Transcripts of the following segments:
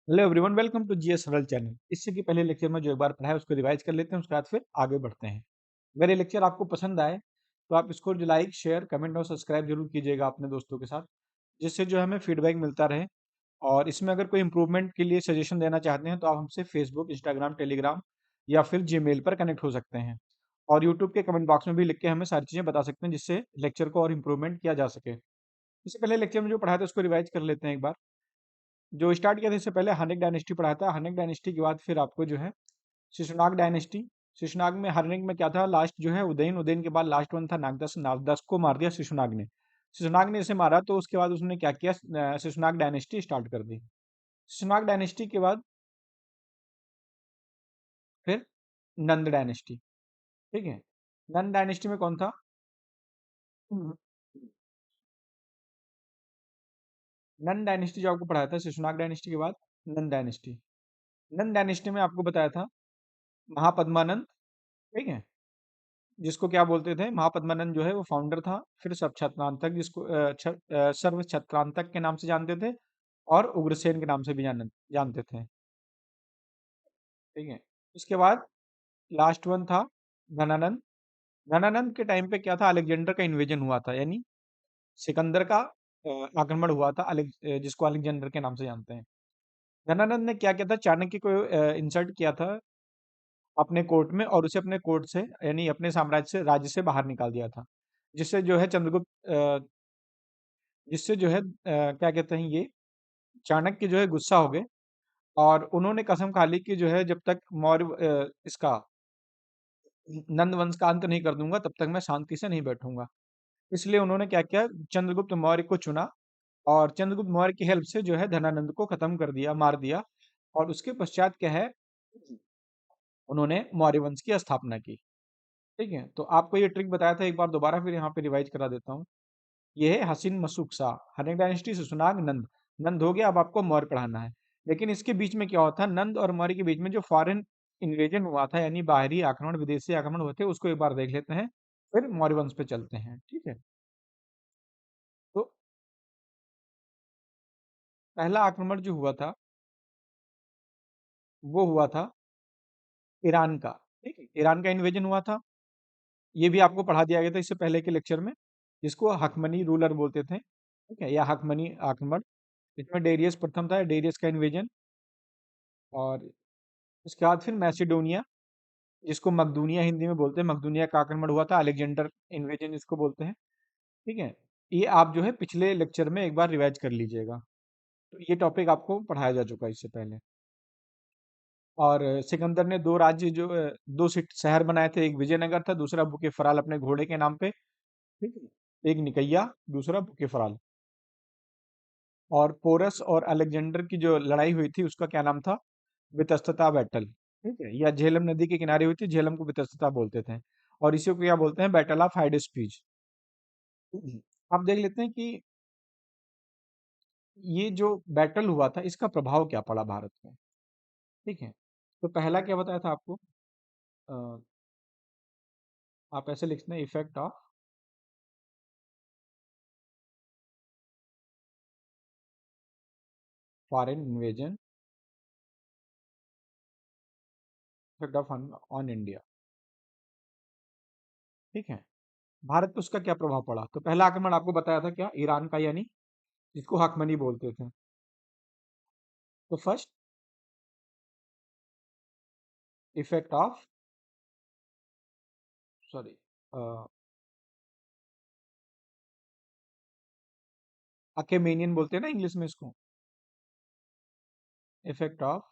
Hello everyone, welcome to GS Saral channel. इससे कि पहले लेक्चर में जो एक बार पढ़ा है उसको रिवाइज कर लेते हैं, उसके बाद फिर आगे बढ़ते हैं। अगर ये लेक्चर आपको पसंद आए तो आप इसको जो लाइक शेयर कमेंट और सब्सक्राइब जरूर कीजिएगा अपने दोस्तों के साथ, जिससे जो हमें फीडबैक मिलता रहे। और इसमें अगर कोई इंप्रूवमेंट के लिए सजेशन देना चाहते हैं तो आप हमसे फेसबुक, इंस्टाग्राम, टेलीग्राम या फिर जीमेल पर कनेक्ट हो सकते हैं। और यूट्यूब के कमेंट बॉक्स में भी लिख के हमें सारी चीज़ें बता सकते हैं, जिससे लेक्चर को और इम्प्रूवमेंट किया जा सके। इससे पहले लेक्चर में जो पढ़ा था उसको रिवाइज कर लेते हैं एक बार। जो स्टार्ट किया था इससे पहले हानिक डायनेस्टी पढ़ा था। हानिक डायनेस्टी के बाद फिर आपको जो है शिशुनाग डायनेस्टी। शिशुनाग में हार्निक में क्या था, लास्ट जो है उदयन, उदयन के बाद लास्ट वन था नागदस। नागदस को मार दिया शिशुनाग ने। शिशुनाग ने इसे मारा तो उसके बाद उसने क्या किया, शिशुनाग डायनेस्टी स्टार्ट कर दी। शिशुनाग डायनेस्टी के बाद फिर नंद डायनेस्टी। ठीक है, नंद डायनेस्टी में कौन था? हम्म, नंद डायनेस्टी जो आपको पढ़ाया था शिशुनाग डायनेस्टी के बाद नंद डायनेस्टी। नंद डायनेस्टी में आपको बताया था महापद्मानंद। ठीक है, जिसको क्या बोलते थे, महापद्मानंद जो है वो फाउंडर था। फिर सब छत्रांतक, जिसको सर्व छत्रांतक के नाम से जानते थे, और उग्रसेन के नाम से भी जानते थे। ठीक है, उसके बाद लास्ट वन था घनानंद। घनानंद के टाइम पे क्या था, अलेक्जेंडर का इन्वेजन हुआ था, यानी सिकंदर का आक्रमण हुआ था, जिसको अलेक्जेंडर के नाम से जानते हैं। घनानंद ने क्या किया था, चाणक्य को इंसल्ट किया था अपने कोर्ट में, और उसे अपने कोर्ट से यानी अपने साम्राज्य से, राज्य से बाहर निकाल दिया था। जिससे जो है चंद्रगुप्त जिससे जो है क्या कहते हैं, ये चाणक्य जो है गुस्सा हो गए, और उन्होंने कसम खा ली कि जो है जब तक मौर्य इसका नंद वंश का अंत नहीं कर दूंगा तब तक मैं शांति से नहीं बैठूंगा। इसलिए उन्होंने क्या किया, चंद्रगुप्त मौर्य को चुना, और चंद्रगुप्त मौर्य की हेल्प से जो है धनानंद को खत्म कर दिया, मार दिया। और उसके पश्चात क्या है, उन्होंने मौर्य वंश की स्थापना की। ठीक है, तो आपको ये ट्रिक बताया था एक बार, दोबारा फिर यहाँ पे रिवाइज करा देता हूँ। ये है हसीन मसूक शाह, हनेक डायनेस्टी से सुनाग नंद। नंद हो गया, अब आपको मौर्य पढ़ाना है। लेकिन इसके बीच में क्या होता है, नंद और मौर्य के बीच में जो फॉरेन इन्वेजन हुआ था, यानी बाहरी आक्रमण, विदेशी आक्रमण हुए थे, उसको एक बार देख लेते हैं, फिर मौर्य वंश पे चलते हैं। ठीक है, तो पहला आक्रमण जो हुआ था वो हुआ था ईरान का। ठीक है, ईरान का इन्वेजन हुआ था। ये भी आपको पढ़ा दिया गया था इससे पहले के लेक्चर में, जिसको हकमनी रूलर बोलते थे। ठीक है, या हकमनी आक्रमण। इसमें डेरियस प्रथम था, डेरियस का इन्वेजन। और उसके बाद फिर मैसिडोनिया, जिसको मकदूनिया हिंदी में बोलते हैं, मकदूनिया का आक्रमण हुआ था, अलेक्जेंडर इन्वेजन जिसको बोलते हैं। ठीक है, ये आप जो है पिछले लेक्चर में एक बार रिवाइज कर लीजिएगा। तो ये टॉपिक आपको पढ़ाया जा चुका है इससे पहले। और सिकंदर ने दो राज्य जो दो शहर बनाए थे, एक विजयनगर था, दूसरा बुके फराल अपने घोड़े के नाम पे। ठीक है, एक निकैया, दूसरा बुके फराल। और पोरस और अलेक्जेंडर की जो लड़ाई हुई थी उसका क्या नाम था, वितस्तता बैटल। ठीक है, या झेलम नदी के किनारे हुई थी, झेलम को वितस्तता बोलते थे। और इसी को क्या बोलते हैं, बैटल ऑफ हाइडेस्पीच। आप देख लेते हैं कि ये जो बैटल हुआ था इसका प्रभाव क्या पड़ा भारत में। ठीक है, तो पहला क्या बताया था आपको, अ, आप ऐसे लिखते हैं, effect of foreign invasion, effect of on India. ठीक है, भारत पे उसका क्या प्रभाव पड़ा। तो पहला आक्रमण आपको बताया था क्या, ईरान का, यानी जिसको हकमनी बोलते थे। तो फर्स्ट इफेक्ट ऑफ, सॉरी, अकेमेनियन बोलते हैं ना इंग्लिश में इसको, इफेक्ट ऑफ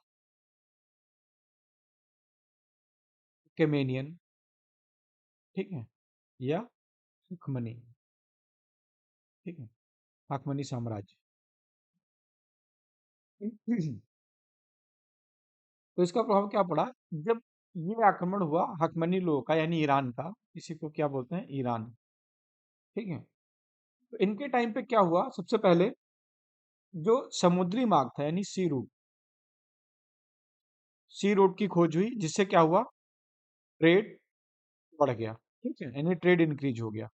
अकेमेनियन। ठीक है, या हकमनी। ठीक है, हकमनी साम्राज्य। तो इसका प्रभाव क्या पड़ा, जब ये आक्रमण हुआ हकमनी लोगों का, यानी ईरान का, इसी को क्या बोलते हैं, ईरान। ठीक है, तो इनके टाइम पे क्या हुआ, सबसे पहले जो समुद्री मार्ग था, यानी सी रूट की खोज हुई, जिससे क्या हुआ, ट्रेड बढ़ गया। ठीक है, यानी ट्रेड इंक्रीज हो गया।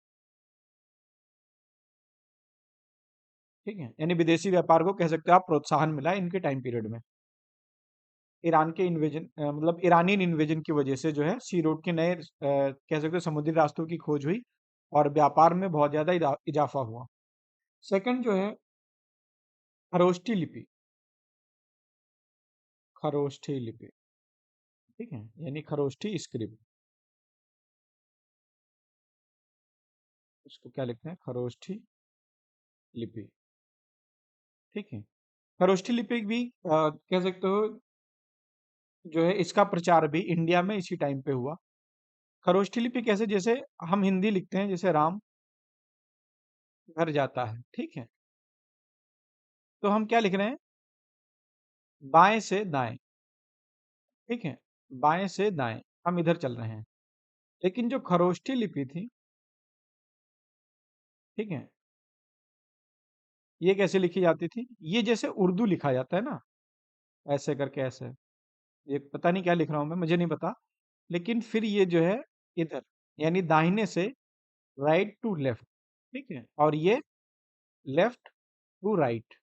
ठीक है, यानी विदेशी व्यापार को कह सकते हो आप प्रोत्साहन मिला इनके टाइम पीरियड में। ईरान के इन्वेजन मतलब ईरानियन इन्वेजन की वजह से जो है सी रोड के नए कह सकते हो समुद्री रास्तों की खोज हुई और व्यापार में बहुत ज्यादा इजाफा हुआ। सेकंड जो है खरोष्ठी लिपि। खरोष्ठी लिपि, ठीक है, यानी खरोष्ठी स्क्रिप्ट, इसको क्या लिखते हैं, खरोष्ठी लिपि, ठीक है। खरोष्ठी लिपि भी कह सकते हो जो है इसका प्रचार भी इंडिया में इसी टाइम पे हुआ। खरोष्ठी लिपि कैसे, जैसे हम हिंदी लिखते हैं, जैसे राम घर जाता है, ठीक है, तो हम क्या लिख रहे हैं, बाएं से दाएं, ठीक है, बाएं से दाएं हम इधर चल रहे हैं। लेकिन जो खरोष्ठी लिपि थी, ठीक है, ये कैसे लिखी जाती थी, ये जैसे उर्दू लिखा जाता है ना, ऐसे करके ऐसे, ये पता नहीं क्या लिख रहा हूं मैं, मुझे नहीं पता। लेकिन फिर ये जो है इधर, यानी दाहिने से राइट टू लेफ्ट, ठीक है, और ये लेफ्ट टू राइट,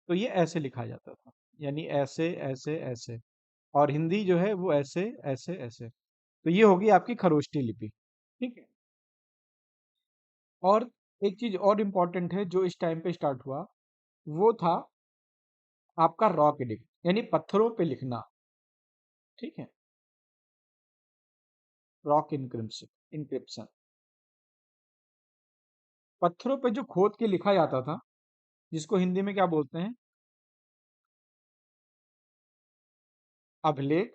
तो ये ऐसे लिखा जाता था, यानी ऐसे ऐसे ऐसे। और हिंदी जो है वो ऐसे ऐसे ऐसे। तो ये होगी आपकी खरोष्ठी लिपि, ठीक है। और एक चीज और इम्पोर्टेंट है जो इस टाइम पे स्टार्ट हुआ, वो था आपका रॉक एडिक्ट, यानी पत्थरों पे लिखना, ठीक है, रॉक इनक्रिप्शन, इनक्रिप्शन, पत्थरों पे जो खोद के लिखा जाता था, जिसको हिंदी में क्या बोलते हैं, अभिलेख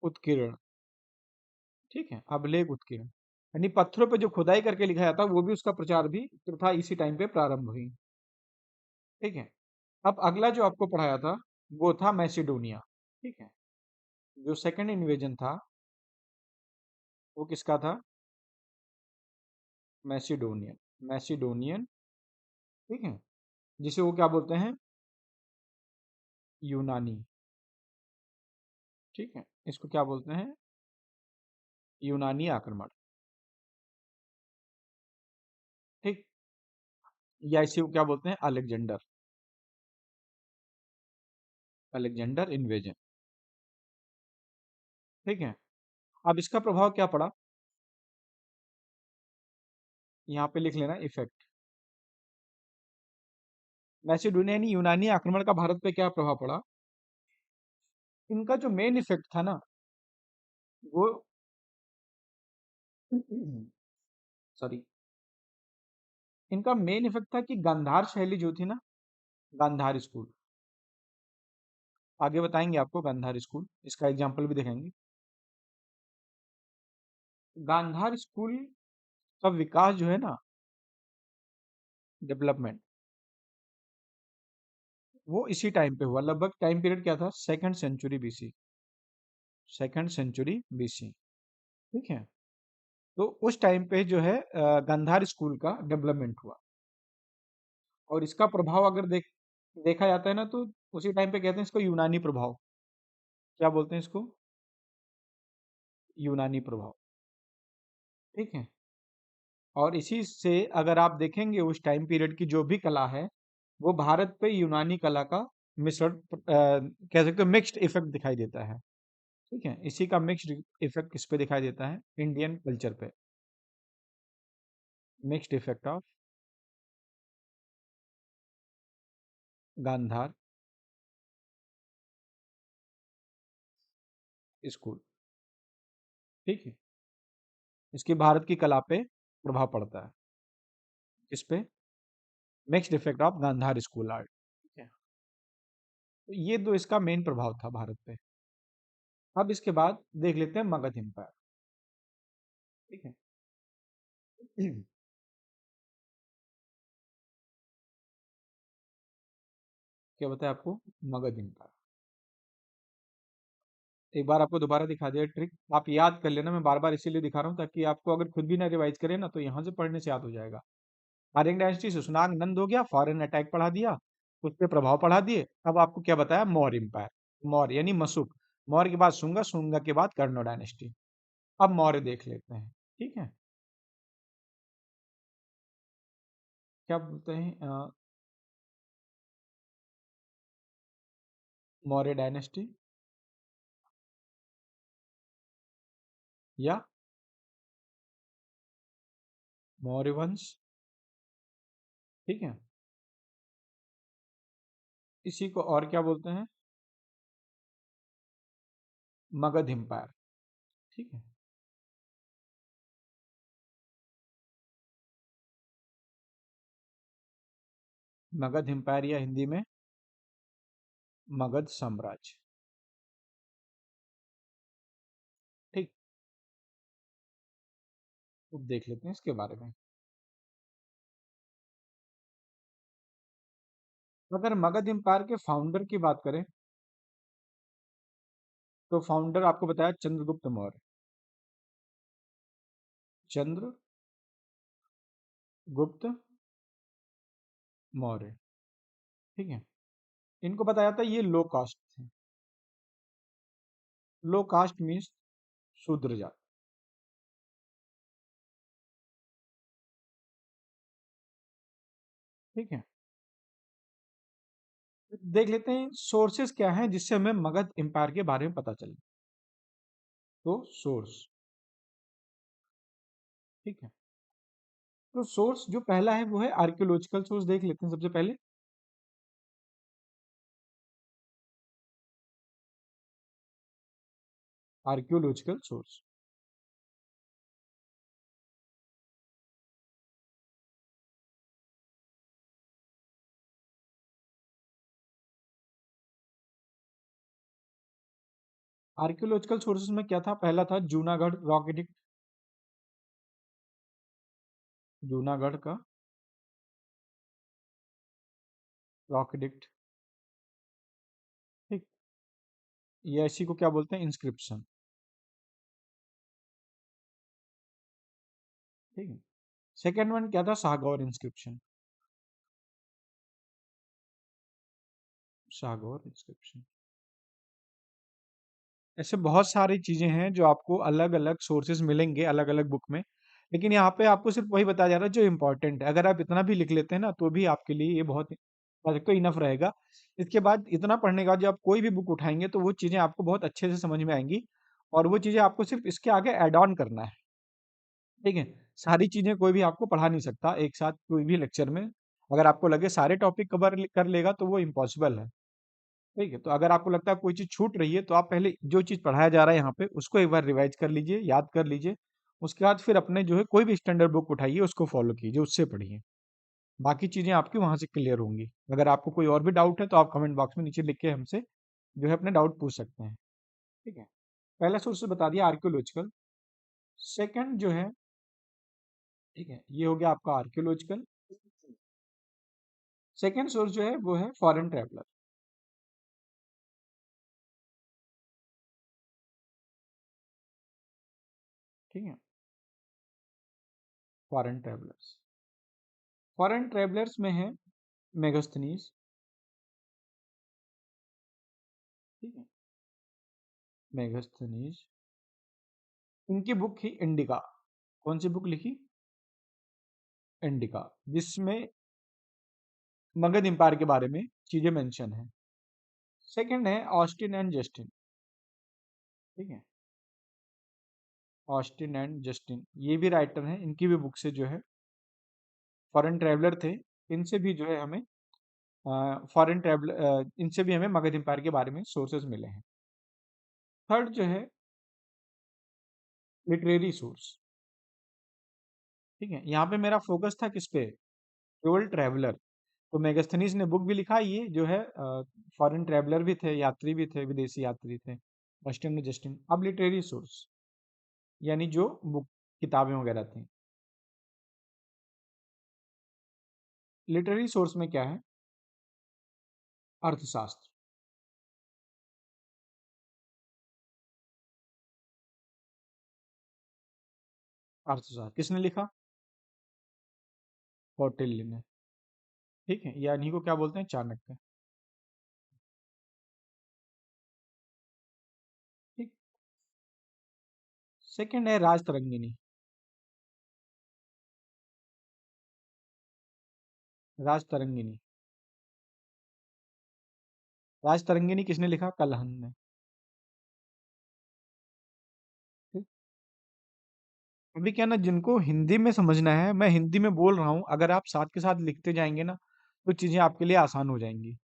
उत्कीर्ण, ठीक है, अभिलेख उत्कीर्ण, यानी पत्थरों पे जो खुदाई करके लिखा जाता वो भी, उसका प्रचार भी प्रथा इसी टाइम पे प्रारंभ हुई, ठीक है। अब अगला जो आपको पढ़ाया था वो था मैसिडोनिया, ठीक है, जो सेकंड इन्वेजन था वो किसका था, मैसिडोनियन, मैसिडोनियन, ठीक है, जिसे वो क्या बोलते हैं, यूनानी, ठीक है, इसको क्या बोलते हैं, यूनानी आक्रमण, ठीक, या इसे वो क्या बोलते हैं, अलेक्जेंडर, अलेक्जेंडर इन्वेजन, ठीक है। अब इसका प्रभाव क्या पड़ा, यहाँ पे लिख लेना इफेक्ट, मैसिडोनिया यानी यूनानी आक्रमण का भारत पे क्या प्रभाव पड़ा। इनका जो मेन इफेक्ट था ना, वो सॉरी, इनका मेन इफेक्ट था कि गांधार शैली जो थी ना, गांधार स्कूल, आगे बताएंगे आपको गांधार स्कूल, इसका एग्जाम्पल भी दिखाएंगे। गांधार स्कूल का विकास जो है ना, डेवलपमेंट, वो इसी टाइम पे हुआ, लगभग टाइम पीरियड क्या था, second century BC, second century BC, ठीक है। तो उस टाइम पे जो है गांधार स्कूल का डेवलपमेंट हुआ। और इसका प्रभाव अगर देखा जाता है ना, तो उसी टाइम पे कहते हैं इसको यूनानी प्रभाव, क्या बोलते हैं इसको, यूनानी प्रभाव, ठीक है। और इसी से अगर आप देखेंगे उस टाइम पीरियड की जो भी कला है, वो भारत पे यूनानी कला का मिश्रण, कह सकते हो मिक्स्ड इफेक्ट दिखाई देता है, ठीक है। इसी का मिक्स्ड इफेक्ट किस पे दिखाई देता है, इंडियन कल्चर पे, mixed effect of Gandhara school, ठीक है, इसके भारत की कला पे प्रभाव पड़ता है, किस पे, mixed effect of Gandhara school art, ठीक है। तो ये दो इसका मेन प्रभाव था भारत पे। अब इसके बाद देख लेते हैं मगध एम्पायर, ठीक है। क्या बताया आपको, मगध एम्पायर, एक बार आपको दोबारा दिखा दिया ट्रिक, आप याद कर लेना, मैं बार बार इसीलिए दिखा रहा हूँ ताकि आपको अगर खुद भी ना रिवाइज करें ना, तो यहाँ से पढ़ने से याद हो जाएगा। आर्यन डायनेस्टी सुसनाग नंद हो गया, फॉरेन अटैक पढ़ा दिया, उस पर प्रभाव पढ़ा दिए। अब आपको क्या बताया, मौर्य एम्पायर, मौर्य यानी मशुक, मौर्य के बाद शुंगा, शुंगा के बाद कर्ण डायनेस्टी। अब मौर्य देख लेते हैं, ठीक है, क्या बोलते हैं मौर्य डायनेस्टी या मौर्य वंश। ठीक है, इसी को और क्या बोलते हैं? मगध एम्पायर। ठीक है, मगध एम्पायर या हिंदी में मगध साम्राज्य। ठीक, अब देख लेते हैं इसके बारे में। अगर मगध एम्पायर के फाउंडर की बात करें तो फाउंडर आपको बताया चंद्रगुप्त मौर्य। चंद्रगुप्त मौर्य। ठीक है, इनको बताया था ये लो कास्ट थे। लो कास्ट मीन्स शूद्र जात। ठीक है, देख लेते हैं सोर्सेस क्या हैं जिससे हमें मगध एम्पायर के बारे में पता चले। तो सोर्स, ठीक है, तो सोर्स जो पहला है वो है आर्कियोलॉजिकल सोर्स। देख लेते हैं सबसे पहले। आर्कियोलॉजिकल सोर्स, आर्कियोलॉजिकल सोर्सेज में क्या था? पहला था जूनागढ़ रॉक एडिक्ट। जूनागढ़ का रॉक एडिक्ट। ठीक, ये इसी को क्या बोलते हैं? इंस्क्रिप्शन। ठीक है, सेकेंड वन क्या था? सागौर इंस्क्रिप्शन। सागौर इंस्क्रिप्शन। ऐसे बहुत सारी चीजें हैं जो आपको अलग अलग सोर्सेज मिलेंगे अलग अलग बुक में, लेकिन यहाँ पे आपको सिर्फ वही बताया जा रहा है जो इम्पोर्टेंट है। अगर आप इतना भी लिख लेते हैं ना तो भी आपके लिए ये बहुत तो इनफ रहेगा। इसके बाद इतना पढ़ने के बाद जब आप कोई भी बुक उठाएंगे तो वो चीजें आपको बहुत अच्छे से समझ में आएंगी, और वो चीजें आपको सिर्फ इसके आगे ऐड ऑन करना है। ठीक है, सारी चीजें कोई भी आपको पढ़ा नहीं सकता एक साथ कोई भी लेक्चर में। अगर आपको लगे सारे टॉपिक कवर कर लेगा तो वो इम्पॉसिबल है। ठीक है, तो अगर आपको लगता है कोई चीज़ छूट रही है तो आप पहले जो चीज़ पढ़ाया जा रहा है यहाँ पे उसको एक बार रिवाइज कर लीजिए, याद कर लीजिए। उसके बाद फिर अपने जो है कोई भी स्टैंडर्ड बुक उठाइए, उसको फॉलो कीजिए, उससे पढ़िए। बाकी चीज़ें आपकी वहाँ से क्लियर होंगी। अगर आपको कोई और भी डाउट है तो आप कमेंट बॉक्स में नीचे लिख के हमसे जो है अपने डाउट पूछ सकते हैं। ठीक है, पहला सोर्स बता दिया आर्कियोलॉजिकल। सेकंड जो है, ठीक है, ये हो गया आपका आर्कियोलॉजिकल। सेकंड सोर्स जो है वो है फॉरेन ट्रैवलर। ठीक है, फॉरेन ट्रैवलर्स। फॉरेन ट्रैवलर्स में है मेगास्थनीज। ठीक है, मेगास्थनीज। इनकी बुक ही इंडिका। कौन सी बुक लिखी? इंडिका, जिसमें मगध एम्पायर के बारे में चीजें मेंशन है। सेकंड है ऑस्टिन एंड जस्टिन। ठीक है, ऑस्टिन एंड जस्टिन ये भी राइटर हैं। इनकी भी बुक से जो है, फॉरेन ट्रैवलर थे, इनसे भी जो है हमें फॉरेन ट्रैवलर इनसे भी हमें मगध एम्पायर के बारे में सोर्सेज मिले हैं। थर्ड जो है लिटरेरी सोर्स। ठीक है, यहाँ पे मेरा फोकस था किस पे? केवल ट्रैवलर। तो मेगास्थनीज ने बुक भी लिखा, ये जो है फॉरेन ट्रैवलर भी थे, यात्री भी थे, विदेशी यात्री थे। ऑस्टिन और जस्टिन। अब लिटरेरी सोर्स यानी जो बुक किताबें वगैरह थी। लिटरेरी सोर्स में क्या है? अर्थशास्त्र। अर्थशास्त्र किसने लिखा? कौटिल्य ने। ठीक है, या इन्हीं को क्या बोलते हैं? चाणक्य। ठीक, सेकंड है राजतरंगिणी। राजतरंगिणी राजतरंगिणी किसने लिखा? कलहन ने। ठीक? अभी क्या ना, जिनको हिंदी में समझना है, मैं हिंदी में बोल रहा हूँ, अगर आप साथ के साथ लिखते जाएंगे ना, तो चीजें आपके लिए आसान हो जाएंगी।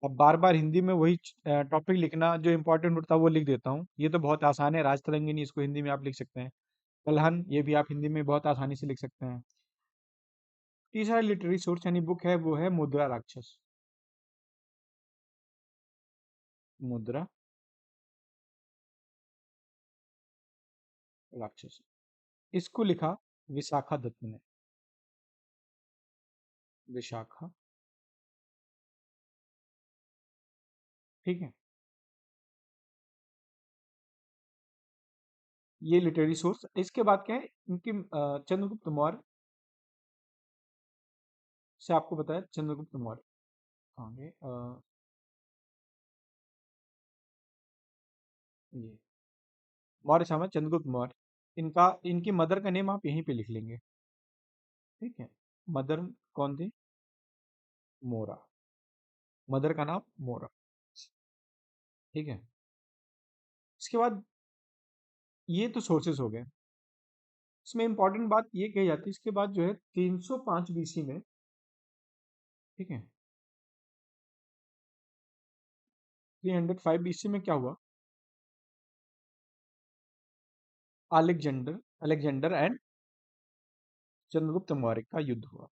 अब बार बार हिंदी में वही टॉपिक लिखना, जो इंपॉर्टेंट होता है वो लिख देता हूँ, ये तो बहुत आसान है। राजतरंगिणी, इसको हिंदी में आप लिख सकते हैं। कलहन, ये भी आप हिंदी में बहुत आसानी से लिख सकते हैं। तीसरा लिटरेरी सोर्स यानी बुक है, वो है मुद्रा राक्षस। मुद्रा राक्षस, इसको लिखा विशाखा दत्त ने। विशाखा, ठीक है। ये लिटरेरी सोर्स। इसके बाद क्या है, इनकी चंद्रगुप्त मौर्य से आपको बताया, चंद्रगुप्त मौर्य कहाँ गए? ये मौर्य साम्राज्य, चंद्रगुप्त मौर्य। इनका, इनकी मदर का नेम आप यहीं पे लिख लेंगे, ठीक है। मदर कौन थी? मोरा। मदर का नाम मोरा, ठीक है। इसके बाद ये तो सोर्सेस हो गए। इसमें इंपॉर्टेंट बात ये कही जाती है, इसके बाद जो है 305 बीसी में, ठीक है, 305 बीसी में क्या हुआ? Alexander, Alexander and Chandragupta Maurya का युद्ध हुआ।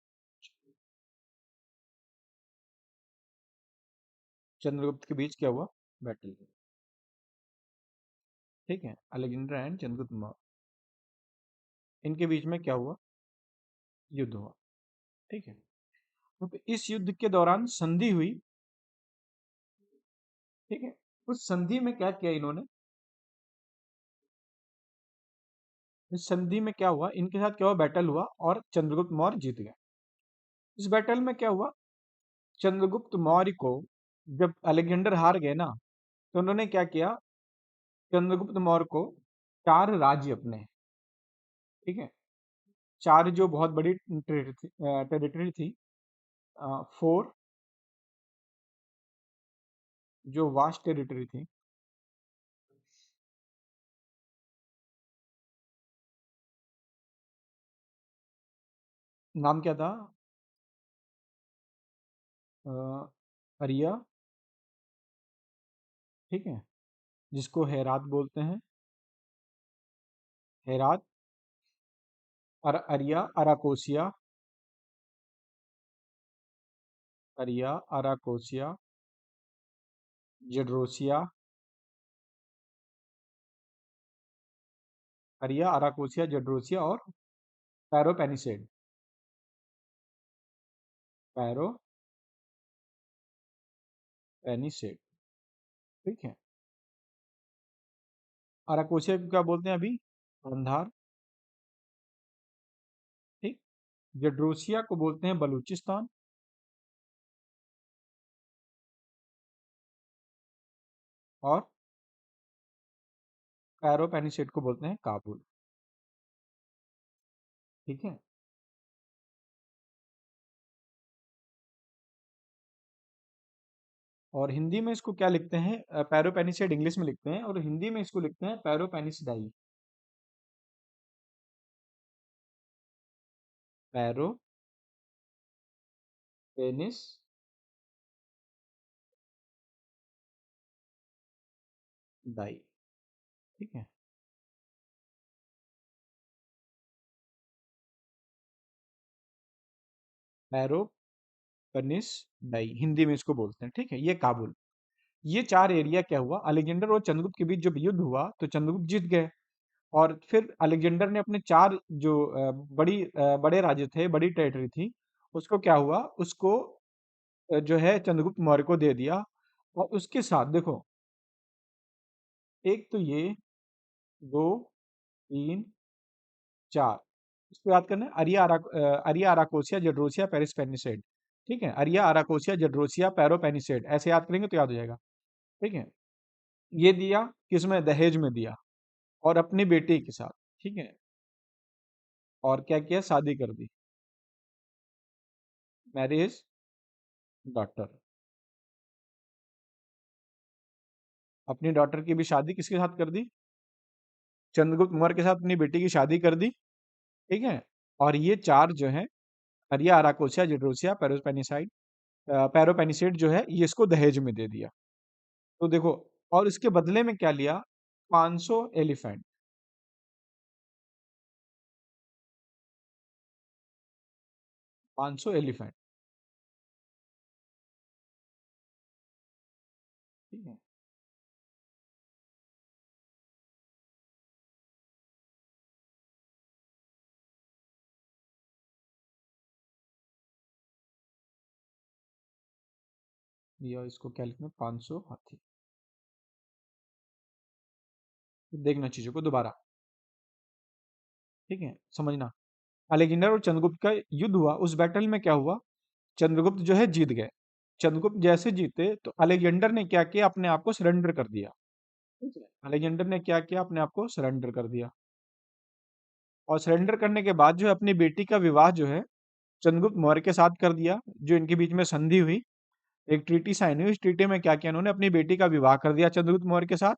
चंद्रगुप्त के बीच क्या हुआ? बैटल, ठीक है। अलेक्जेंडर एंड चंद्रगुप्त मौर्य, इनके बीच में क्या हुआ? युद्ध हुआ, ठीक है। तो इस युद्ध के दौरान संधि हुई, ठीक है। उस संधि में क्या किया इन्होंने? इस संधि में क्या हुआ, इनके साथ क्या हुआ? बैटल हुआ और चंद्रगुप्त मौर्य जीत गया। इस बैटल में क्या हुआ? चंद्रगुप्त मौर्य को, जब अलेक्जेंडर हार गए ना, तो उन्होंने क्या किया? चंद्रगुप्त मौर्य को 4 राज्य अपने, ठीक है, 4 जो बहुत बड़ी टेरिटरी थी, 4 जो वास्ट टेरिटरी थी, नाम क्या था? अ, अरिया, ठीक है, जिसको हेरात बोलते हैं, हेरात। अरिया, अराकोसिया, अरिया, अराकोसिया, जड्रोसिया, अरिया, अराकोसिया, जड्रोसिया और पैरोपेनिसेड। पैरोपेनिसेड, ठीक है। अराकोसिया को क्या बोलते हैं अभी? कंधार, ठीक। जड्रोसिया को बोलते हैं बलूचिस्तान, और पैरोपेनिसेड को बोलते हैं काबुल, ठीक है। और हिंदी में इसको क्या लिखते हैं? पैरोपेनिसेड इंग्लिश में लिखते हैं, और हिंदी में इसको लिखते हैं पैरोपेनिसडाई। पैरोपेनिसडाई, ठीक है। पैरोपेनिसडाई हिंदी में इसको बोलते हैं, ठीक है। ये काबुल, ये 4 एरिया क्या हुआ, अलेक्जेंडर और चंद्रगुप्त के बीच जब युद्ध हुआ, तो चंद्रगुप्त जीत गए। और फिर अलेक्जेंडर ने अपने 4 जो बड़े राज्य थे, बड़ी टेरिटरी थी, उसको क्या हुआ? उसको जो है चंद्रगुप्त मौर्य को दे दिया। और उसके साथ देखो, एक तो ये, 2, 3, 4, इसको याद करना है। अरिया, अराकोसिया, जड्रोसिया, पेरिसपेनिसेड, ठीक है। अरिया, अराकोसिया, जड्रोसिया, पेरोपेनिसेड, ऐसे याद करेंगे तो याद हो जाएगा, ठीक है। ये दिया किसमें? दहेज में दिया, और अपनी बेटी के साथ, ठीक है। और क्या किया? शादी कर दी, मैरिज डॉटर, अपनी डॉटर की भी शादी किसके साथ कर दी? चंद्रगुप्त मौर्य के साथ अपनी बेटी की शादी कर दी। ठीक है। और ये चार जो है, अरिया, अराकोसिया, जड्रोसिया, पैरोपेनिसाइड जो है, ये इसको दहेज में दे दिया। तो देखो, और इसके बदले में क्या लिया? 500 एलिफेंट। 500 एलिफेंट। ठीक है। या इसको क्या लिखना? 500 हाथी। देखना चीजों को दोबारा। ठीक है, समझना। अलेक्जेंडर और चंद्रगुप्त का युद्ध हुआ, उस बैटल में क्या हुआ? चंद्रगुप्त जो है जीत गए। चंद्रगुप्त जैसे जीते तो अलेक्जेंडर ने क्या किया? अपने आप को सरेंडर कर दिया। ठीक है। अलेक्जेंडर ने क्या किया? अपने आप को सरेंडर कर दिया। और सरेंडर करने के बाद जो है अपनी बेटी का विवाह जो है चंद्रगुप्त मौर्य के साथ कर दिया। जो इनके बीच में संधि हुई, एक ट्रीटी साइन हुई, इस ट्रीटी में क्या किया? इन्होंने अपनी बेटी का विवाह कर दिया चंद्रगुप्त मौर्य के साथ।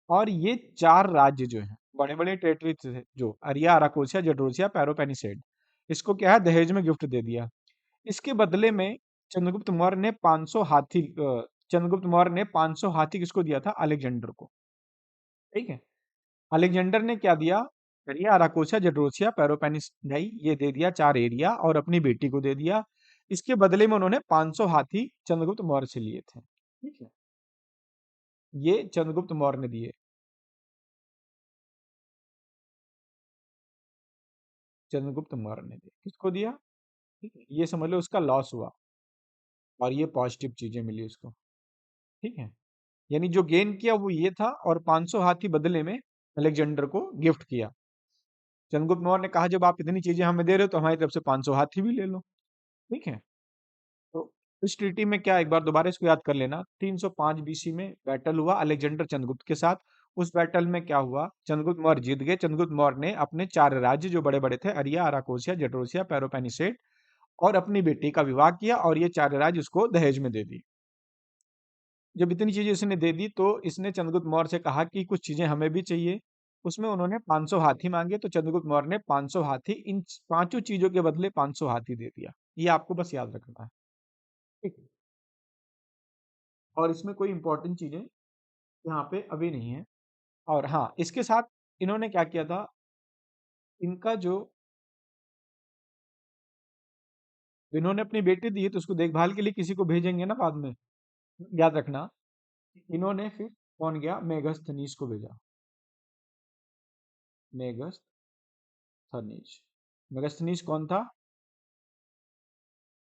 और ये चार राज्य जो हैं, बड़े बड़े टेरिटरी थे, जो अरिया, अराकोसिया, जड्रोसिया, पैरोपेनिसेड, इसको क्या है? दहेज में गिफ्ट दे दिया। इसके बदले में चंद्रगुप्त मौर्य ने 500 हाथी चंद्रगुप्त मौर्य ने 500 हाथी किसको दिया था? अलेक्जेंडर को। ठीक है। अलेक्जेंडर ने क्या दिया? एरिया, अराकोसिया, जड्रोसिया, पैरोपेनिसडाई, ये दे दिया चार एरिया, और अपनी बेटी को दे दिया। इसके बदले में उन्होंने 500 हाथी चंद्रगुप्त मौर्य से लिए थे। ठीक है। ये चंद्रगुप्त मौर्य ने दिए। चंद्रगुप्त मौर्य ने दिए, किसको दिया? ठीक है, ये समझ लो उसका लॉस हुआ, और ये पॉजिटिव चीजें मिली उसको। ठीक है। यानी जो गेन किया वो ये था, और 500 हाथी बदले में अलेक्जेंडर को गिफ्ट किया। चंद्रगुप्त मौर्य ने कहा, जब आप इतनी चीजें हमें दे रहे हो तो हमारी तरफ से 500 हाथी भी ले लो। ठीक है। तो इस ट्रीटी में क्या, एक बार दोबारा इसको याद कर लेना, 305 बीसी में बैटल हुआ अलेक्जेंडर चंद्रगुप्त के साथ। उस बैटल में क्या हुआ? चंद्रगुप्त मौर्य जीत गए। चंद्रगुप्त मौर्य ने अपने चार राज्य जो बड़े बड़े थे, अरिया, अराकोसिया, जटोसिया, पैरोपेनिसेड, और अपनी बेटी का विवाह किया, और ये चार राज्य उसको दहेज में दे दी। जब इतनी चीजें इसने दे दी तो इसने चंद्रगुप्त मौर्य से कहा कि कुछ चीजें हमें भी चाहिए। उसमें उन्होंने 500 हाथी मांगे, तो चंद्रगुप्त मौर्य ने 500 हाथी, इन पांचों चीजों के बदले 500 हाथी दे दिया। ये आपको बस याद रखना है। ठीक है। और इसमें कोई इंपॉर्टेंट चीजें यहाँ पे अभी नहीं है। और हाँ, इसके साथ इन्होंने क्या किया था? इनका जो, इन्होंने अपनी बेटी दी है तो उसको देखभाल के लिए किसी को भेजेंगे ना बाद में, याद रखना। इन्होंने फिर कौन गया? मेगस्थनीज को भेजा। मेगस्थनीज। मेगस्थनीज कौन था?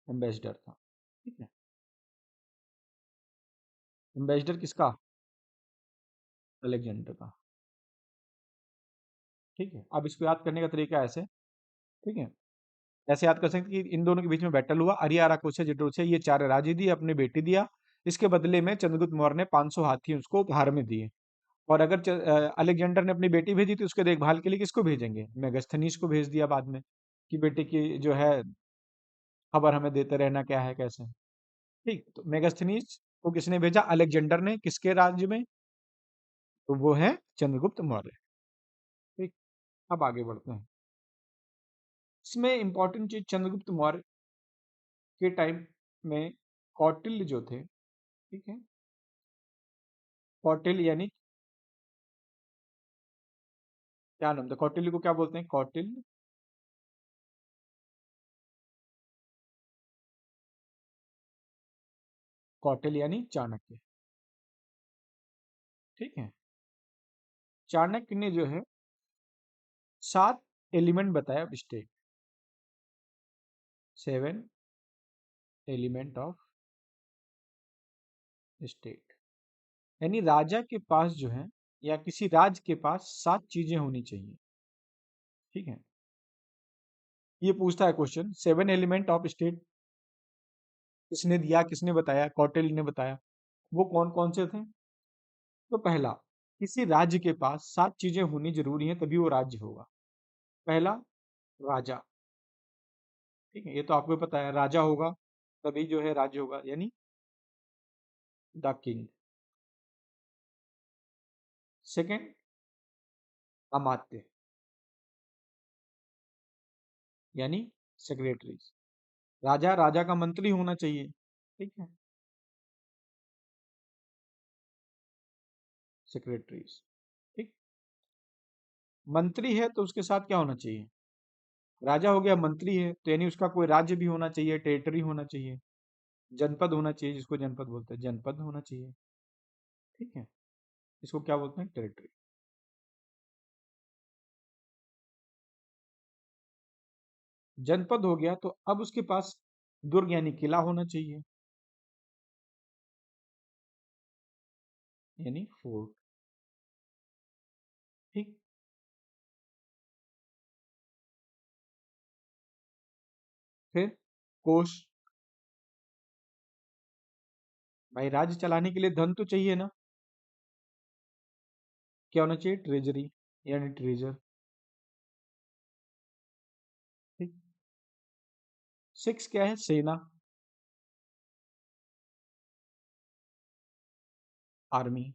एम्बेसडर था। ठीक है। एम्बेसडर किसका? अलेक्जेंडर का। ठीक है। अब इसको याद करने का तरीका ऐसे। ठीक है। ऐसे याद कर सकते हैं कि इन दोनों के बीच में बैटल हुआ, अरिया, कोशा, जटोसिया, ये चार राज्य दिए, अपनी बेटी दिया। इसके बदले में चंद्रगुप्त मौर्य ने 500 हाथी उसको उपहार में दिए। और अगर अलेक्जेंडर ने अपनी बेटी भेजी तो उसके देखभाल के लिए किसको भेजेंगे? मेगास्थनीज को भेज दिया बाद में, कि बेटे की जो है खबर हमें देते रहना, क्या है कैसे है। ठीक, तो मेगास्थनीज को किसने भेजा? अलेक्जेंडर ने। किसके राज्य में? तो वो है चंद्रगुप्त मौर्य। ठीक। अब आगे बढ़ते हैं। इसमें इंपॉर्टेंट चीज, चंद्रगुप्त मौर्य के टाइम में कौटिल्य जो थे, ठीक है, कौटिल्य यानी, क्या नाम था कौटिल्य को? क्या बोलते हैं? कौटिल्य। कौटिल्य यानी चाणक्य। ठीक है। चाणक्य ने जो है 7 एलिमेंट बताया स्टेट। 7 एलिमेंट ऑफ स्टेट, यानी राजा के पास जो है, या किसी राज्य के पास 7 चीजें होनी चाहिए। ठीक है। ये पूछता है क्वेश्चन, 7 एलिमेंट ऑफ स्टेट किसने दिया, किसने बताया? कौटिल्य ने बताया। वो कौन कौन से थे? तो पहला, किसी राज्य के पास 7 चीजें होनी जरूरी हैं, तभी वो राज्य होगा। पहला, राजा। ठीक है, ये तो आपको पता है, राजा होगा तभी जो है राज्य होगा, यानी द किंग। सेकंड, अमात्य यानी सेक्रेटरी। राजा, राजा का मंत्री होना चाहिए, ठीक है, सेक्रेटरीज, ठीक। मंत्री है तो उसके साथ क्या होना चाहिए? राजा हो गया, मंत्री है तो यानी उसका कोई राज्य भी होना चाहिए, टेरिटरी होना चाहिए, जनपद होना चाहिए, जिसको जनपद बोलते हैं, जनपद होना चाहिए, ठीक है। इसको क्या बोलते हैं? टेरिटरी। जनपद हो गया तो अब उसके पास दुर्ग यानी किला होना चाहिए, यानी फोर्ट, ठीक। फिर कोष, भाई राज्य चलाने के लिए धन तो चाहिए ना, क्या होना चाहिए? ट्रेजरी यानी ट्रेजर, ठीक। सिक्स क्या है? सेना, आर्मी।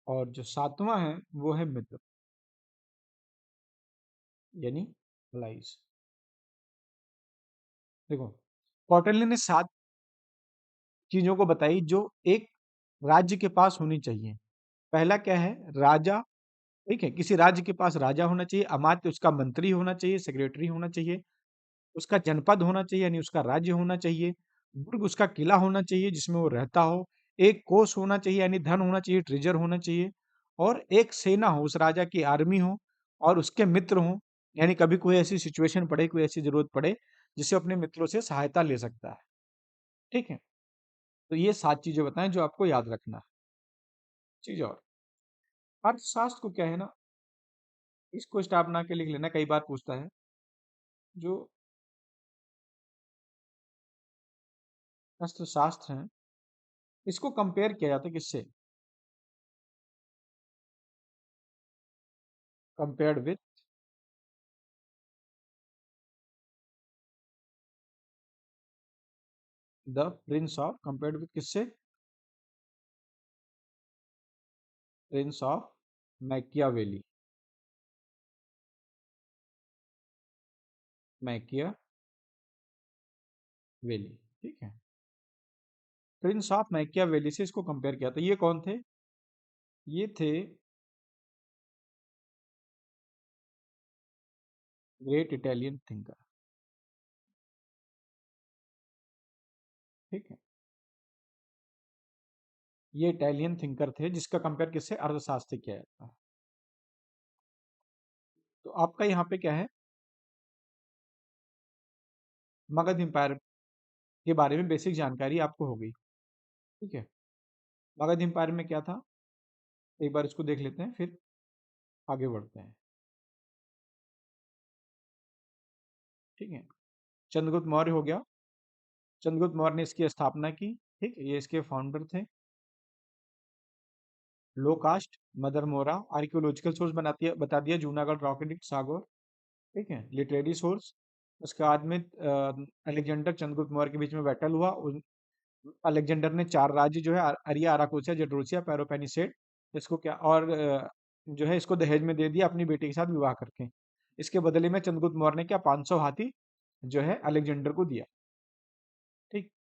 और जो सातवां है वो है मित्र, यानी अलाइज। देखो, कौटिल्य ने 7 चीजों को बताई जो एक राज्य के पास होनी चाहिए। पहला क्या है? राजा, ठीक है, किसी राज्य के पास राजा होना चाहिए, अमात्य उसका मंत्री होना चाहिए, सेक्रेटरी होना चाहिए, उसका जनपद होना चाहिए यानी उसका राज्य होना चाहिए, दुर्ग उसका किला होना चाहिए जिसमें वो रहता हो, एक कोष होना चाहिए यानी धन होना चाहिए, ट्रेजर होना चाहिए, और एक सेना हो, उस राजा की आर्मी हो, और उसके मित्र हो, यानी कभी कोई ऐसी सिचुएशन पड़े, कोई ऐसी जरूरत पड़े जिससे अपने मित्रों से सहायता ले सकता है, ठीक है। तो ये 7 चीजें बताएं जो आपको याद रखना है। चीज और, अर्थशास्त्र को क्या है ना, इसको स्टाफ बना के लिख लेना, कई बार पूछता है। जो अर्थशास्त्र है, इसको कंपेयर किया जाता है किससे? Compared with the Prince of, compared with किससे? प्रिंस ऑफ मैकियावेली, मैकियावेली, ठीक है। प्रिंस ऑफ मैकियावेली से इसको कंपेयर किया था। ये कौन थे? ये थे ग्रेट इटालियन थिंकर, ठीक है। ये इटालियन थिंकर थे जिसका कंपेयर किससे? अर्थशास्त्र किया जाता है। तो आपका यहाँ पे क्या है? मगध एम्पायर के बारे में बेसिक जानकारी आपको हो गई, ठीक है। मगध एम्पायर में क्या था, एक बार इसको देख लेते हैं फिर आगे बढ़ते हैं, ठीक है। चंद्रगुप्त मौर्य हो गया, चंद्रगुप्त मौर्य ने इसकी स्थापना की, ठीक है, ये इसके फाउंडर थे। लो कास्ट, मदर मोरा, आर्कियोलॉजिकल सोर्स बनाती है, बता दिया, जूनागढ़ रॉकेट सागौर, ठीक है, लिटरेरी सोर्स। उसके बाद में अलेक्जेंडर चंद्रगुप्त मौर्य के बीच में बैटल हुआ। अलेक्जेंडर ने 4 राज्य जो है, अरिया, अराकोसिया, जडरोसिया, पेरोपेनिसेड, इसको क्या और जो है इसको दहेज में दे दिया अपनी बेटी के साथ विवाह करके। इसके बदले में चंद्रगुप्त मौर्य ने क्या 500 हाथी जो है अलेक्जेंडर को दिया, ठीक।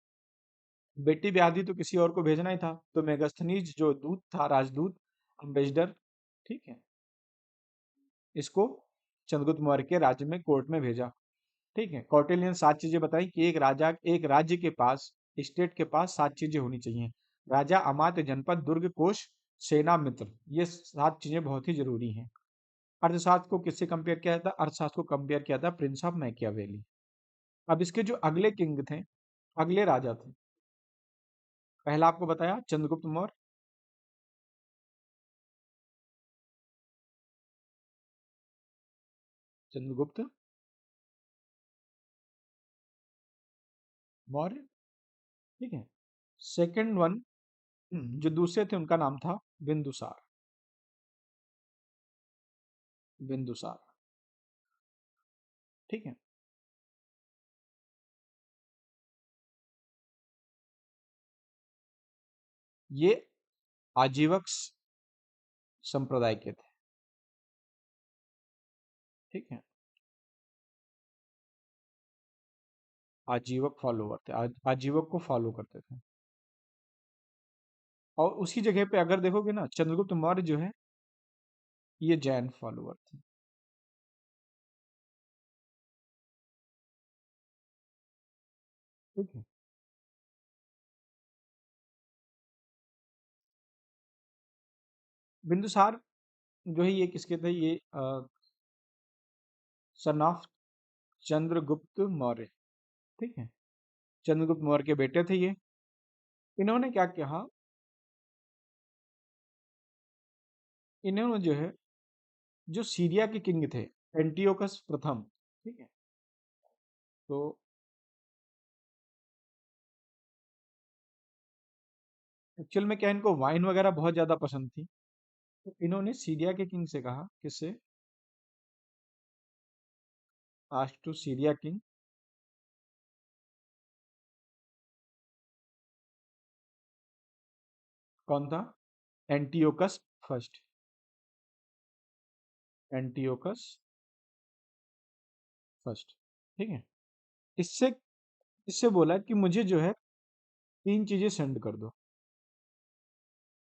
बेटी ब्याह दी तो किसी और को भेजना ही था, तो मेगास्थनीज जो दूत था, राजदूत, अम्बेसडर, ठीक है, इसको चंद्रगुप्त मौर्य के राज्य में कोर्ट में भेजा, ठीक है। कौटिल्य ने 7 चीजें बताई कि एक राज्य के पास, स्टेट के पास 7 चीजें होनी चाहिए। राजा, अमात्य, जनपद, दुर्ग, कोष, सेना, मित्र, ये 7 चीजें बहुत ही जरूरी हैं। अर्थशास्त्र को किससे कंपेयर किया जाता? अर्थशास्त्र को कंपेयर किया था प्रिंस ऑफ मैकियावेली। अब इसके जो अगले किंग थे, अगले राजा थे, पहला आपको बताया चंद्रगुप्त मौर्य, चंद्रगुप्त मौर्य, ठीक है। सेकंड वन, जो दूसरे थे उनका नाम था बिंदुसार, बिंदुसार, ठीक है। ये आजीवक संप्रदाय के थे। ठीक है, आजीवक फॉलोवर थे, आजीवक को फॉलो करते थे। और उसी जगह पे अगर देखोगे ना, चंद्रगुप्त मौर्य जो है ये जैन फॉलोवर थे। ठीक है, बिंदुसार जो है ये किसके थे, ये सन ऑफ चंद्रगुप्त मौर्य। ठीक है, चंद्रगुप्त मौर्य के बेटे थे ये। इन्होंने क्या कहा, इन्होंने जो है, जो सीरिया के किंग थे, एंटियोकस प्रथम। ठीक है, तो एक्चुअल में क्या, इनको वाइन वगैरह बहुत ज्यादा पसंद थी। तो इन्होंने सीरिया के किंग से कहा, किससे, आस्क्ड टू सीरिया किंग, कौन था, एंटियोकस फर्स्ट, एंटियोकस फर्स्ट। ठीक है, इससे इससे बोला कि मुझे जो है तीन चीजें सेंड कर दो।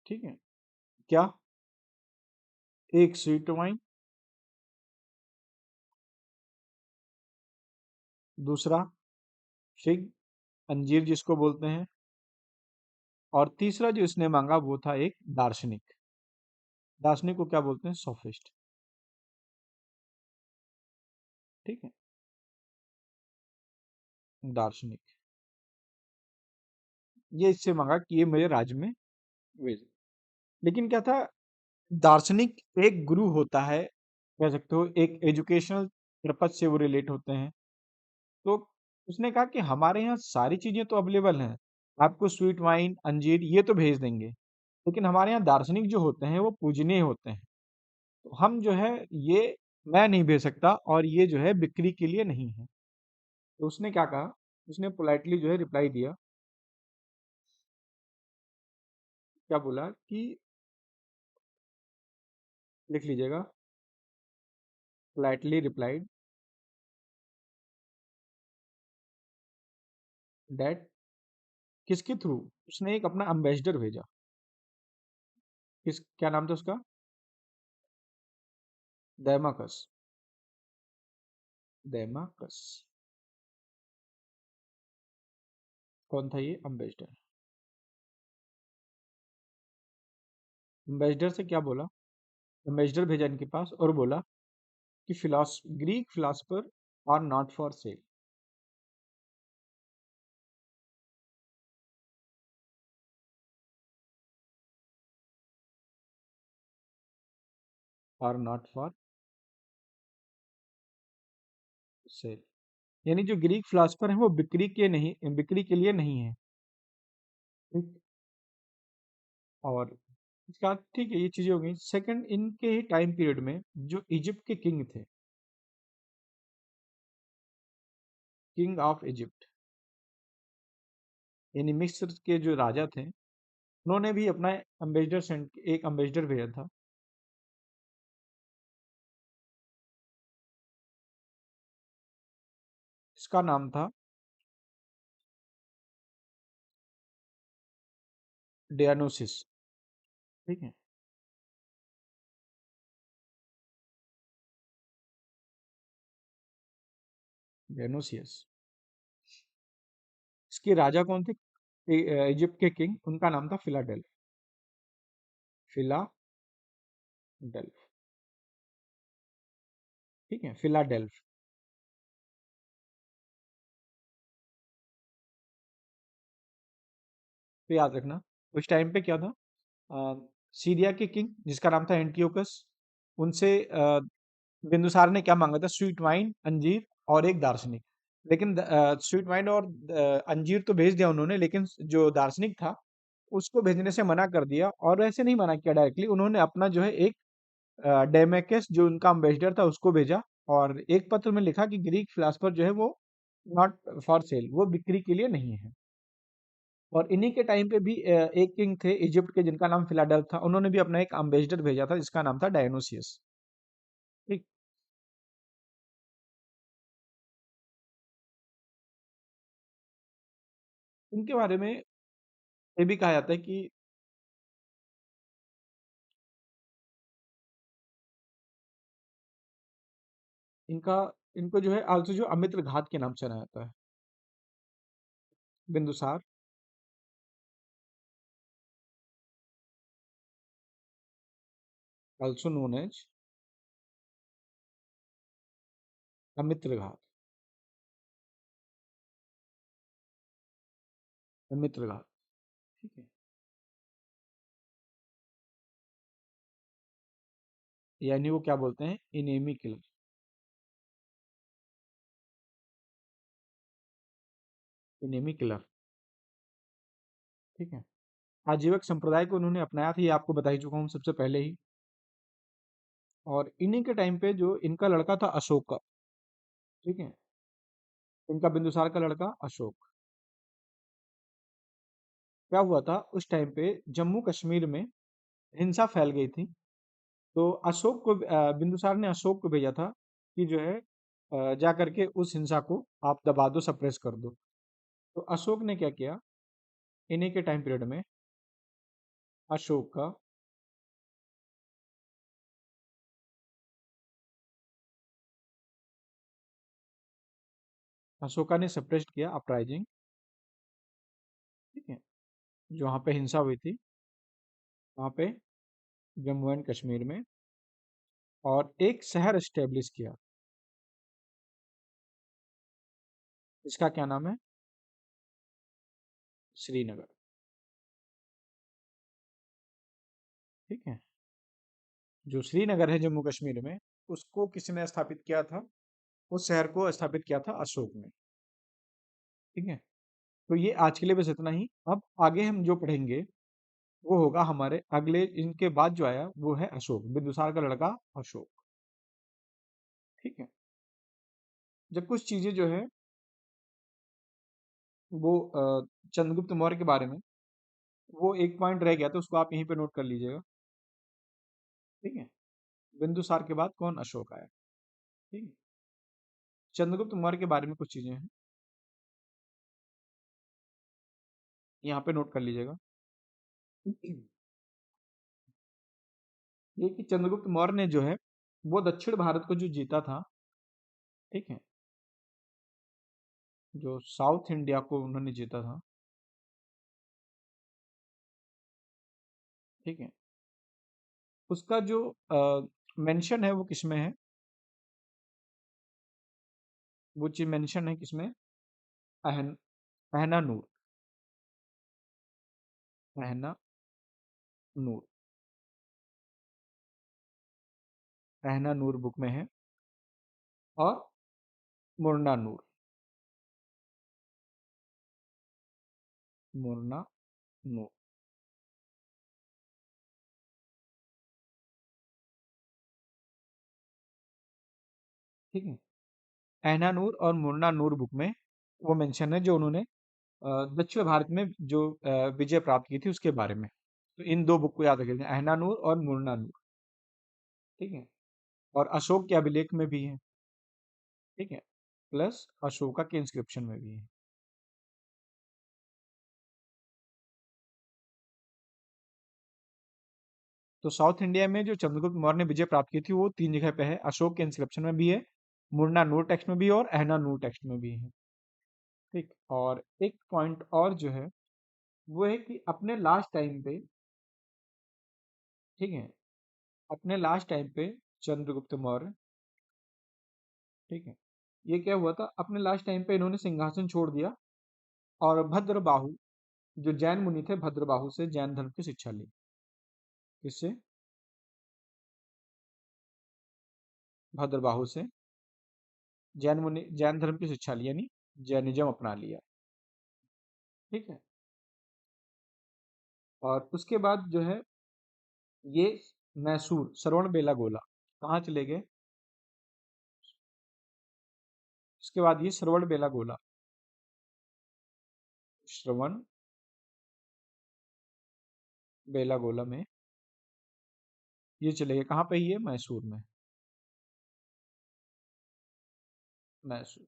ठीक है, क्या, एक स्वीट वाइन, दूसरा फिग, अंजीर जिसको बोलते हैं, और तीसरा जो इसने मांगा वो था एक दार्शनिक। दार्शनिक को क्या बोलते हैं, सोफिस्ट। ठीक है, दार्शनिक, ये इससे मांगा कि ये मेरे राज्य में भेजे। लेकिन क्या था, दार्शनिक एक गुरु होता है, कह सकते हो एक एजुकेशनल पर्पज से वो रिलेट होते हैं। तो उसने कहा कि हमारे यहाँ सारी चीजें तो अवेलेबल हैं, आपको स्वीट वाइन अंजीर ये तो भेज देंगे, लेकिन हमारे यहाँ दार्शनिक जो होते हैं वो पूजनीय होते हैं, तो हम जो है ये मैं नहीं भेज सकता, और ये जो है बिक्री के लिए नहीं है। तो उसने क्या कहा, उसने पोलाइटली जो है रिप्लाई दिया, क्या बोला कि, लिख लीजिएगा, पोलाइटली रिप्लाइड दैट, किसके थ्रू, उसने एक अपना एम्बेसडर भेजा। किस, क्या नाम था उसका, दैमाकस, दैमाकस। कौन था ये एम्बेसडर, एम्बेसडर से क्या बोला, एम्बेसडर भेजा इनके पास और बोला कि Greek philosopher are not for sale. Are not for sale, यानी जो ग्रीक फिलोसफर हैं वो बिक्री के लिए नहीं है। ठीक, और इसका ठीक है, ये चीजें हो गई। सेकंड, इनके ही टाइम पीरियड में जो इजिप्ट के किंग थे, किंग ऑफ इजिप्ट, यानी मिस्र के जो राजा थे, उन्होंने भी अपना एक एम्बेसडर भेजा था। इसका नाम था डियानोसिस। ठीक है, डियानोसियस। इसके राजा कौन थे, इजिप्ट के किंग, उनका नाम था फिलाडेल्फ, फिलाडेल्फ। ठीक है, फिलाडेल्फ। तो याद रखना, उस टाइम पे क्या था, अ, सीरिया के किंग जिसका नाम था एंटियोकस, उनसे बिंदुसार ने क्या मांगा था, स्वीट वाइन अंजीर और एक दार्शनिक। लेकिन स्वीट वाइन और अंजीर तो भेज दिया उन्होंने, लेकिन जो दार्शनिक था उसको भेजने से मना कर दिया। और ऐसे नहीं मना किया डायरेक्टली, उन्होंने अपना जो है एक डेमेकस जो उनका अम्बेसडर था उसको भेजा, और एक पत्र में लिखा कि ग्रीक फिलासफर जो है वो नॉट फॉर सेल, वो बिक्री के लिए नहीं है। और इन्हीं के टाइम पे भी एक किंग थे इजिप्ट के जिनका नाम फिलाडेल्फ था, उन्होंने भी अपना एक एम्बेसडर भेजा था जिसका नाम था डायनोसियस। ठीक। इनके बारे में ये भी कहा जाता है कि इनका इनको जो है आलतू जो अमित्र घात के नाम से जाना जाता है। बिंदुसार, आल्सो नोन एज अमित्र घात, अमित्र घात। ठीक है। यानी वो क्या बोलते हैं, इनेमी किलर, इनेमी किलर। ठीक है। आजीवक संप्रदाय को उन्होंने अपनाया था, ये आपको बता ही चुका हूँ सबसे पहले ही। और इन्हीं के टाइम पे जो इनका लड़का था अशोक, ठीक है, इनका बिंदुसार का लड़का अशोक, क्या हुआ था उस टाइम पे जम्मू कश्मीर में हिंसा फैल गई थी। तो अशोक को बिंदुसार ने अशोक को भेजा था कि जो है जा करके उस हिंसा को आप दबा दो, सप्रेस कर दो। तो अशोक ने क्या किया, इन्हीं के टाइम पीरियड में अशोक का अशोका ने सप्रेस्ड किया अपराइजिंग। ठीक है। जो वहाँ पे हिंसा हुई थी, वहाँ पे जम्मू एंड कश्मीर में, और एक शहर एस्टेब्लिश किया, इसका क्या नाम है, श्रीनगर। ठीक है। जो श्रीनगर है जम्मू कश्मीर में, उसको किसने स्थापित किया था, उस शहर को स्थापित किया था अशोक ने। ठीक है। तो ये आज के लिए बस इतना ही। अब आगे हम जो पढ़ेंगे वो होगा हमारे अगले, इनके बाद जो आया वो है अशोक, बिंदुसार का लड़का अशोक। ठीक है। जब कुछ चीजें जो है वो चंद्रगुप्त मौर्य के बारे में, वो एक पॉइंट रह गया तो उसको आप यहीं पे नोट कर लीजिएगा। ठीक है। बिंदुसार के बाद कौन, अशोक आया। ठीक है। चंद्रगुप्त मौर्य के बारे में कुछ चीजें हैं, यहाँ पे नोट कर लीजिएगा। ये कि चंद्रगुप्त मौर्य ने जो है वो दक्षिण भारत को जो जीता था, ठीक है, जो साउथ इंडिया को उन्होंने जीता था, ठीक है, उसका जो मेंशन है वो किसमें है, वो चीज मेंशन है किसमें, अहन अहना नूर, अहना नूर, अहना नूर बुक में है, और मुरना नूर, मुरना नूर। ठीक है। अहना नूर और मुरना नूर बुक में वो मेंशन है जो उन्होंने दक्षिण भारत में जो विजय प्राप्त की थी उसके बारे में। तो इन दो बुक को याद रखिए, अहना नूर और मुरना नूर। ठीक है। और अशोक के अभिलेख में भी है। ठीक है। प्लस अशोका के इंस्क्रिप्शन में भी है। तो साउथ इंडिया में जो चंद्रगुप्त मौर्य ने विजय प्राप्त की थी वो तीन जगह पे है, अशोक के इंस्क्रिप्शन में भी है, मुरना नूर टेक्स्ट में भी है, और अहना नूर टेक्स्ट में भी है। ठीक। और एक पॉइंट और जो है वो है कि अपने लास्ट टाइम पे, ठीक है, अपने लास्ट टाइम पे चंद्रगुप्त मौर्य, ठीक है, ये क्या हुआ था, अपने लास्ट टाइम पे इन्होंने सिंहासन छोड़ दिया और भद्रबाहु, जो जैन मुनि थे, भद्रबाहु से जैन धर्म की शिक्षा ली। किससे, भद्रबाहु से जैन मुनि, जैन धर्म की शिक्षा ली, यानी जैनिज्म अपना लिया। ठीक है। और उसके बाद जो है ये मैसूर, श्रवण बेलागोला, कहाँ चले गए, उसके बाद ये श्रवण बेलागोला, श्रवण बेलागोला में ये चलेगा। कहाँ पे ये? मैसूर में। मैसूर,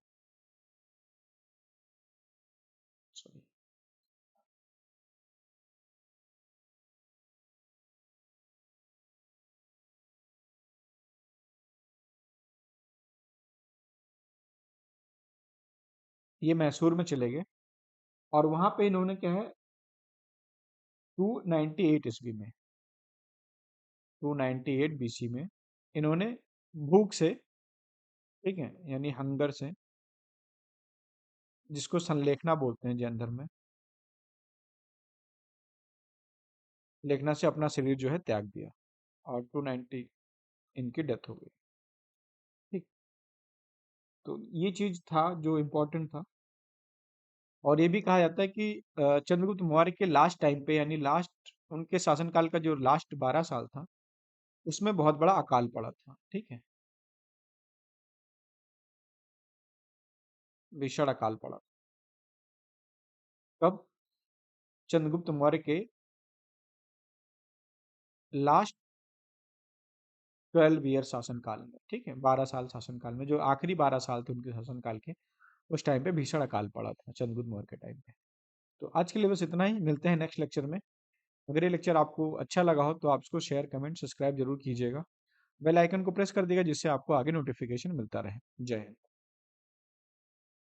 सॉरी। ये मैसूर में चले गए और वहां पे इन्होंने क्या है, 298 ईस्वी में, 298 बीसी में इन्होंने भूख से, ठीक है, यानी हंगर से, जिसको संलेखना बोलते हैं जैन धर्म में, लेखना से अपना शरीर जो है त्याग दिया और 290 इनकी डेथ हो गई। ठीक। तो ये चीज था जो इम्पोर्टेंट था। और ये भी कहा जाता है कि चंद्रगुप्त मौर्य के लास्ट टाइम पे, यानी लास्ट उनके शासनकाल का जो लास्ट 12 साल था, उसमें बहुत बड़ा अकाल पड़ा था। ठीक है, भीषण अकाल पड़ा। कब? चंद्रगुप्त मौर्य के लास्ट 12 ईयर शासनकाल में, ठीक है, 12 साल शासनकाल में, जो आखिरी 12 साल थे उनके शासनकाल के, उस टाइम पे भीषण अकाल पड़ा था चंद्रगुप्त मौर्य के टाइम पे। तो आज के लिए बस इतना ही, मिलते हैं नेक्स्ट लेक्चर में। अगर ये लेक्चर आपको अच्छा लगा हो तो आप इसको शेयर, कमेंट, सब्सक्राइब जरूर कीजिएगा। बेल आइकन को प्रेस कर दीजिएगा जिससे आपको आगे नोटिफिकेशन मिलता रहे। जय हिंद।